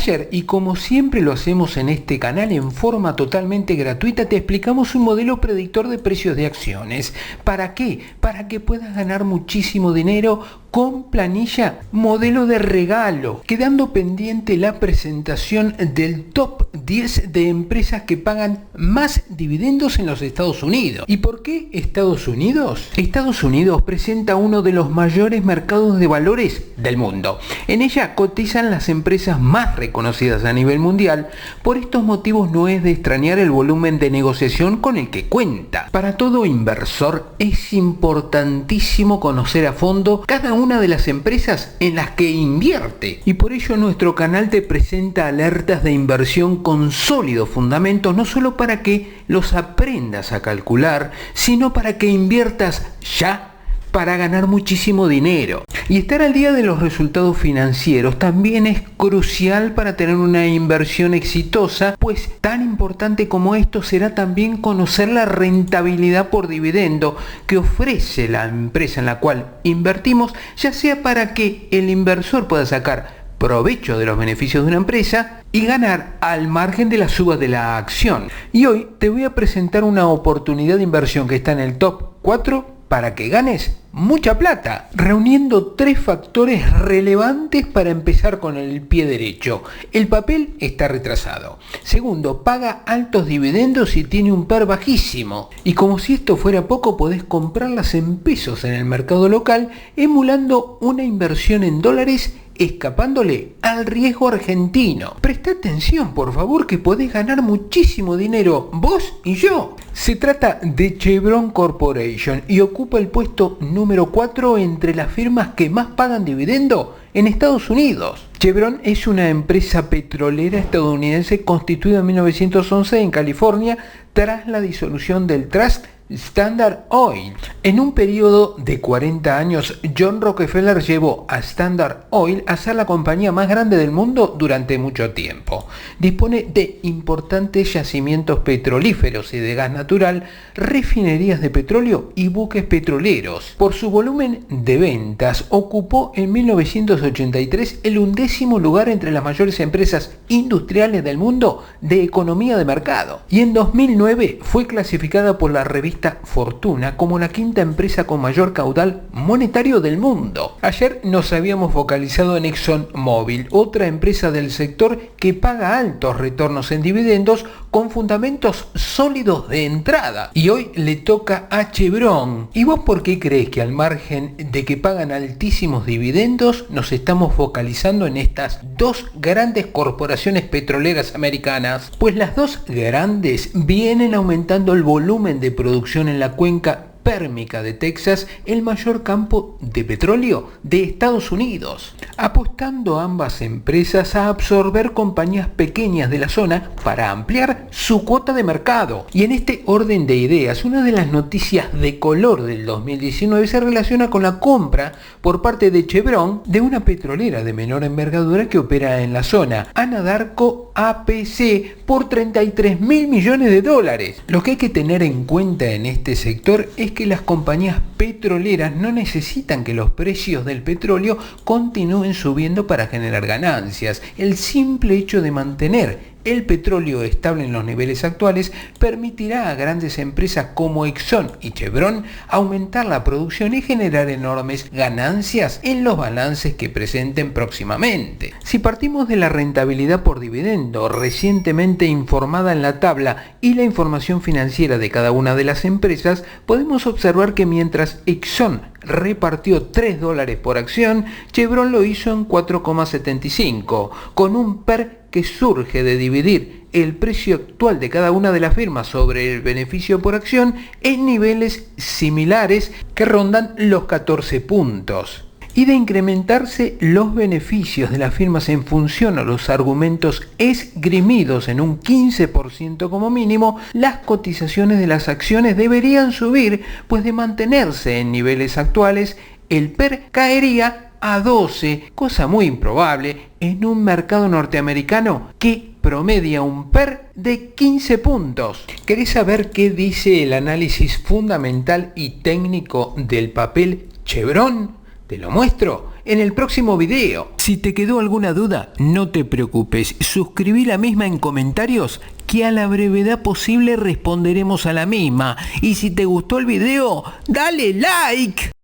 Ayer, y como siempre lo hacemos en este canal en forma totalmente gratuita, te explicamos un modelo predictor de precios de acciones. ¿Para qué? Para que puedas ganar muchísimo dinero con planilla modelo de regalo, quedando pendiente la presentación del top 10 de empresas que pagan más dividendos en los Estados Unidos. ¿Y por qué Estados Unidos? Estados Unidos presenta uno de los mayores mercados de valores del mundo. En ella cotizan las empresas más reconocidas a nivel mundial. Por estos motivos no es de extrañar el volumen de negociación con el que cuenta. Para todo inversor es importantísimo conocer a fondo cada una de las empresas en las que invierte, y por ello nuestro canal te presenta alertas de inversión con sólidos fundamentos, no solo para que los aprendas a calcular, sino para que inviertas ya para ganar muchísimo dinero. Y estar al día de los resultados financieros también es crucial para tener una inversión exitosa, pues tan importante como esto será también conocer la rentabilidad por dividendo que ofrece la empresa en la cual invertimos, ya sea para que el inversor pueda sacar provecho de los beneficios de una empresa y ganar al margen de la suba de la acción. Y hoy te voy a presentar una oportunidad de inversión que está en el top 4 para que ganes mucha plata, reuniendo 3 factores relevantes para empezar con el pie derecho. El papel está retrasado. Segundo, paga altos dividendos y tiene un PER bajísimo. Y como si esto fuera poco, podés comprarlas en pesos en el mercado local, emulando una inversión en dólares, escapándole al riesgo argentino. Presta atención, por favor, que podés ganar muchísimo dinero, vos y yo. Se trata de Chevron Corporation y ocupa el puesto número 4 entre las firmas que más pagan dividendo en Estados Unidos. Chevron es una empresa petrolera estadounidense constituida en 1911 en California tras la disolución del Trust Standard Oil. En un periodo de 40 años, John Rockefeller llevó a Standard Oil a ser la compañía más grande del mundo durante mucho tiempo. Dispone de importantes yacimientos petrolíferos y de gas natural, refinerías de petróleo y buques petroleros. Por su volumen de ventas, ocupó en 1983 el 11º lugar entre las mayores empresas industriales del mundo de economía de mercado. Y en 2009 fue clasificada por la revista Fortuna como la 5ª empresa con mayor caudal monetario del mundo. Ayer nos habíamos focalizado en ExxonMobil, otra empresa del sector que paga altos retornos en dividendos con fundamentos sólidos de entrada. Y hoy le toca a Chevron. ¿Y vos por qué crees que al margen de que pagan altísimos dividendos, nos estamos focalizando en estas 2 grandes corporaciones petroleras americanas? Pues las 2 grandes vienen aumentando el volumen de producción en la cuenca pérmica de Texas, el mayor campo de petróleo de Estados Unidos, apostando a ambas empresas a absorber compañías pequeñas de la zona para ampliar su cuota de mercado. Y en este orden de ideas, una de las noticias de color del 2019 se relaciona con la compra por parte de Chevron de una petrolera de menor envergadura que opera en la zona, Anadarko APC, por $33.000 millones. Lo que hay que tener en cuenta en este sector es que las compañías petroleras no necesitan que los precios del petróleo continúen subiendo para generar ganancias. El simple hecho de mantener el petróleo estable en los niveles actuales permitirá a grandes empresas como Exxon y Chevron aumentar la producción y generar enormes ganancias en los balances que presenten próximamente. Si partimos de la rentabilidad por dividendo recientemente informada en la tabla y la información financiera de cada una de las empresas, podemos observar que mientras Exxon repartió $3 por acción, Chevron lo hizo en 4,75, con un PER que surge de dividir el precio actual de cada una de las firmas sobre el beneficio por acción en niveles similares que rondan los 14 puntos. Y de incrementarse los beneficios de las firmas en función a los argumentos esgrimidos en un 15% como mínimo, las cotizaciones de las acciones deberían subir, pues de mantenerse en niveles actuales, el PER caería a 12, cosa muy improbable en un mercado norteamericano que promedia un PER de 15 puntos. ¿Querés saber qué dice el análisis fundamental y técnico del papel Chevron? Te lo muestro en el próximo video. Si te quedó alguna duda, no te preocupes, suscribí la misma en comentarios que a la brevedad posible responderemos a la misma. Y si te gustó el video, dale like.